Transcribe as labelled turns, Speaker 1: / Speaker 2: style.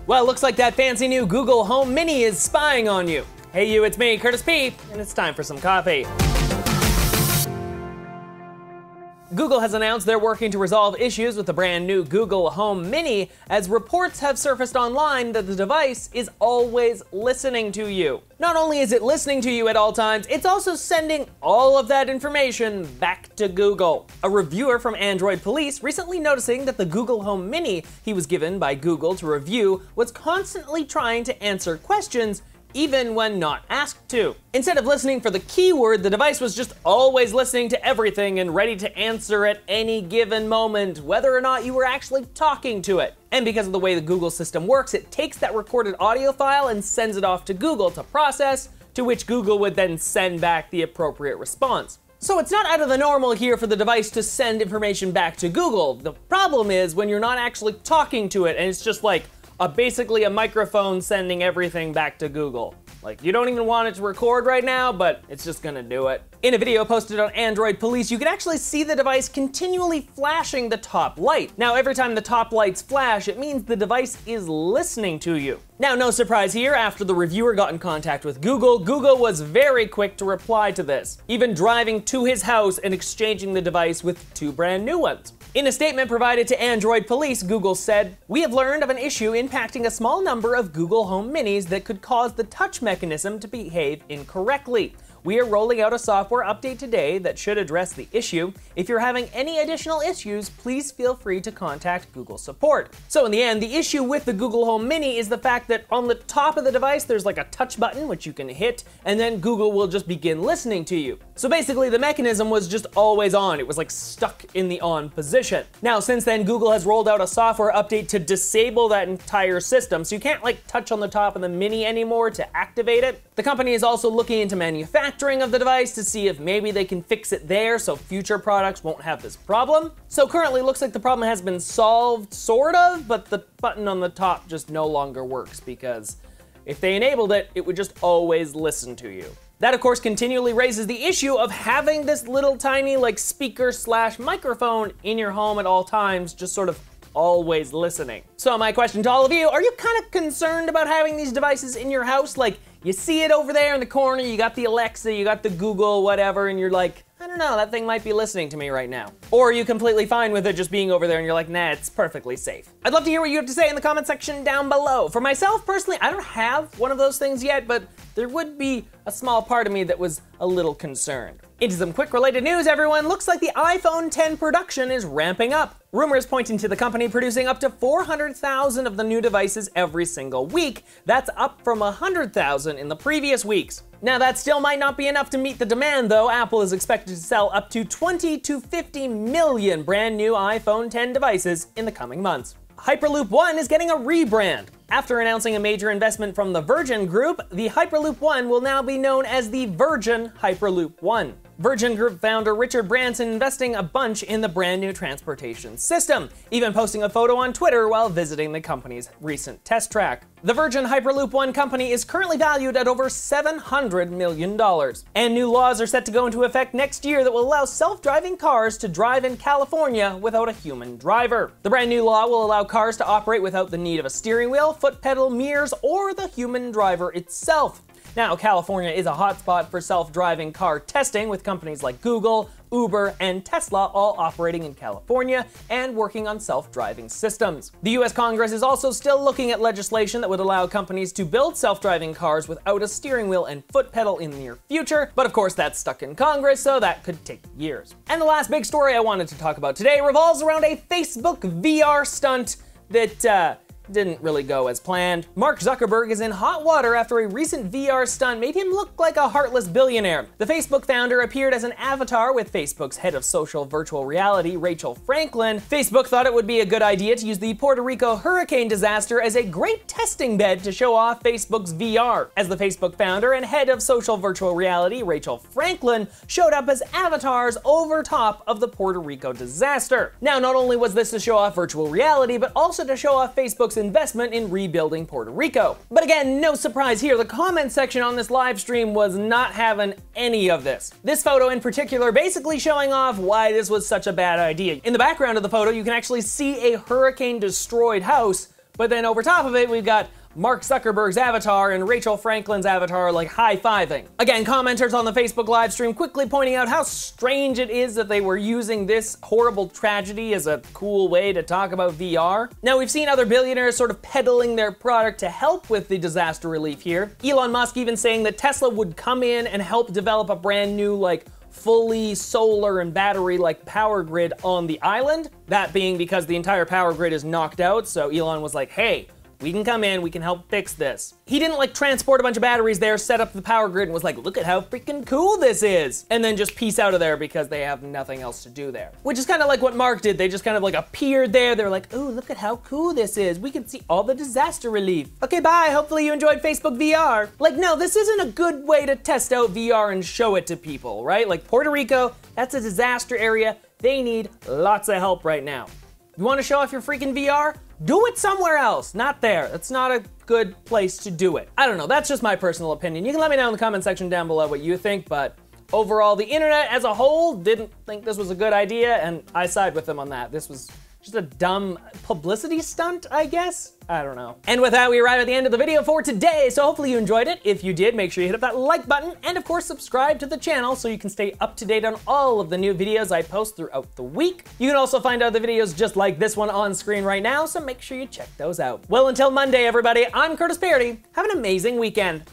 Speaker 1: Well, looks like that fancy new Google Home Mini is spying on you. Hey you, it's me, Curtis P, and it's time for some coffee. Google has announced they're working to resolve issues with the brand new Google Home Mini, as reports have surfaced online that the device is always listening to you. Not only is it listening to you at all times, it's also sending all of that information back to Google. A reviewer from Android Police recently noticing that the Google Home Mini he was given by Google to review was constantly trying to answer questions even when not asked to. Instead of listening for the keyword, the device was just always listening to everything and ready to answer at any given moment, whether or not you were actually talking to it. And because of the way the Google system works, it takes that recorded audio file and sends it off to Google to process, to which Google would then send back the appropriate response. So it's not out of the normal here for the device to send information back to Google. The problem is when you're not actually talking to it and it's just like basically a microphone sending everything back to Google. Like, you don't even want it to record right now, but it's just gonna do it. In a video posted on Android Police, you can actually see the device continually flashing the top light. Now, every time the top lights flash, it means the device is listening to you. Now, no surprise here, after the reviewer got in contact with Google, Google was very quick to reply to this, even driving to his house and exchanging the device with 2 brand new ones. In a statement provided to Android Police, Google said, "We have learned of an issue impacting a small number of Google Home Minis that could cause the touch mechanism to behave incorrectly. We are rolling out a software update today that should address the issue. If you're having any additional issues, please feel free to contact Google support." So in the end, the issue with the Google Home Mini is the fact that on the top of the device, there's like a touch button which you can hit, and then Google will just begin listening to you. So basically the mechanism was just always on. It was like stuck in the on position. Now, since then, Google has rolled out a software update to disable that entire system, so you can't like touch on the top of the Mini anymore to activate it. The company is also looking into manufacturing of the device to see if maybe they can fix it there so future products won't have this problem. So currently it looks like the problem has been solved, sort of, but the button on the top just no longer works because if they enabled it, it would just always listen to you. That of course continually raises the issue of having this little tiny like speaker / microphone in your home at all times, just sort of always listening. So my question to all of you, are you kind of concerned about having these devices in your house? Like, you see it over there in the corner, you got the Alexa, you got the Google, whatever, and you're like, I don't know, that thing might be listening to me right now. Or are you completely fine with it just being over there and you're like, nah, it's perfectly safe? I'd love to hear what you have to say in the comment section down below. For myself, personally, I don't have one of those things yet, but there would be a small part of me that was a little concerned. Into some quick related news, everyone. Looks like the iPhone X production is ramping up. Rumors pointing to the company producing up to 400,000 of the new devices every single week. That's up from 100,000 in the previous weeks. Now that still might not be enough to meet the demand though. Apple is expected to sell up to 20 to 50 million brand new iPhone X devices in the coming months. Hyperloop One is getting a rebrand. After announcing a major investment from the Virgin Group, the Hyperloop One will now be known as the Virgin Hyperloop One. Virgin Group founder Richard Branson investing a bunch in the brand new transportation system, even posting a photo on Twitter while visiting the company's recent test track. The Virgin Hyperloop One company is currently valued at over $700 million. And new laws are set to go into effect next year that will allow self-driving cars to drive in California without a human driver. The brand new law will allow cars to operate without the need of a steering wheel, foot pedal, mirrors, or the human driver itself. Now, California is a hotspot for self-driving car testing, with companies like Google, Uber, and Tesla all operating in California and working on self-driving systems. The US Congress is also still looking at legislation that would allow companies to build self-driving cars without a steering wheel and foot pedal in the near future, but of course that's stuck in Congress, so that could take years. And the last big story I wanted to talk about today revolves around a Facebook VR stunt that didn't really go as planned. Mark Zuckerberg is in hot water after a recent VR stunt made him look like a heartless billionaire. The Facebook founder appeared as an avatar with Facebook's head of social virtual reality, Rachel Franklin. Facebook thought it would be a good idea to use the Puerto Rico hurricane disaster as a great testing bed to show off Facebook's VR, as the Facebook founder and head of social virtual reality, Rachel Franklin, showed up as avatars over top of the Puerto Rico disaster. Now, not only was this to show off virtual reality, but also to show off Facebook's investment in rebuilding Puerto Rico. But again, no surprise here, the comment section on this live stream was not having any of this. This photo in particular basically showing off why this was such a bad idea. In the background of the photo, you can actually see a hurricane-destroyed house, But then over top of it, we've got Mark Zuckerberg's avatar and Rachel Franklin's avatar like high-fiving. Again, commenters on the Facebook live stream quickly pointing out how strange it is that they were using this horrible tragedy as a cool way to talk about VR. Now, we've seen other billionaires sort of peddling their product to help with the disaster relief here. Elon Musk even saying that Tesla would come in and help develop a brand new, like, fully solar and battery like power grid on the island. That being because the entire power grid is knocked out, so Elon was like, hey, we can come in, we can help fix this. He didn't like transport a bunch of batteries there, set up the power grid, and was like, look at how freaking cool this is. And then just peace out of there because they have nothing else to do there. Which is kind of like what Mark did. They just kind of like appeared there. They were like, oh, look at how cool this is. We can see all the disaster relief. Okay, bye. Hopefully you enjoyed Facebook VR. Like, no, this isn't a good way to test out VR and show it to people, right? Like Puerto Rico, that's a disaster area. They need lots of help right now. You want to show off your freaking VR? Do it somewhere else, not there. That's not a good place to do it. I don't know, that's just my personal opinion. You can let me know in the comment section down below what you think, but overall, the internet as a whole didn't think this was a good idea, and I side with them on that. This was just a dumb publicity stunt, I guess? I don't know. And with that, we arrive at the end of the video for today, so hopefully you enjoyed it. If you did, make sure you hit up that like button, and of course, subscribe to the channel so you can stay up to date on all of the new videos I post throughout the week. You can also find other videos just like this one on screen right now, so make sure you check those out. Well, until Monday, everybody, I'm Curtis Paradis. Have an amazing weekend.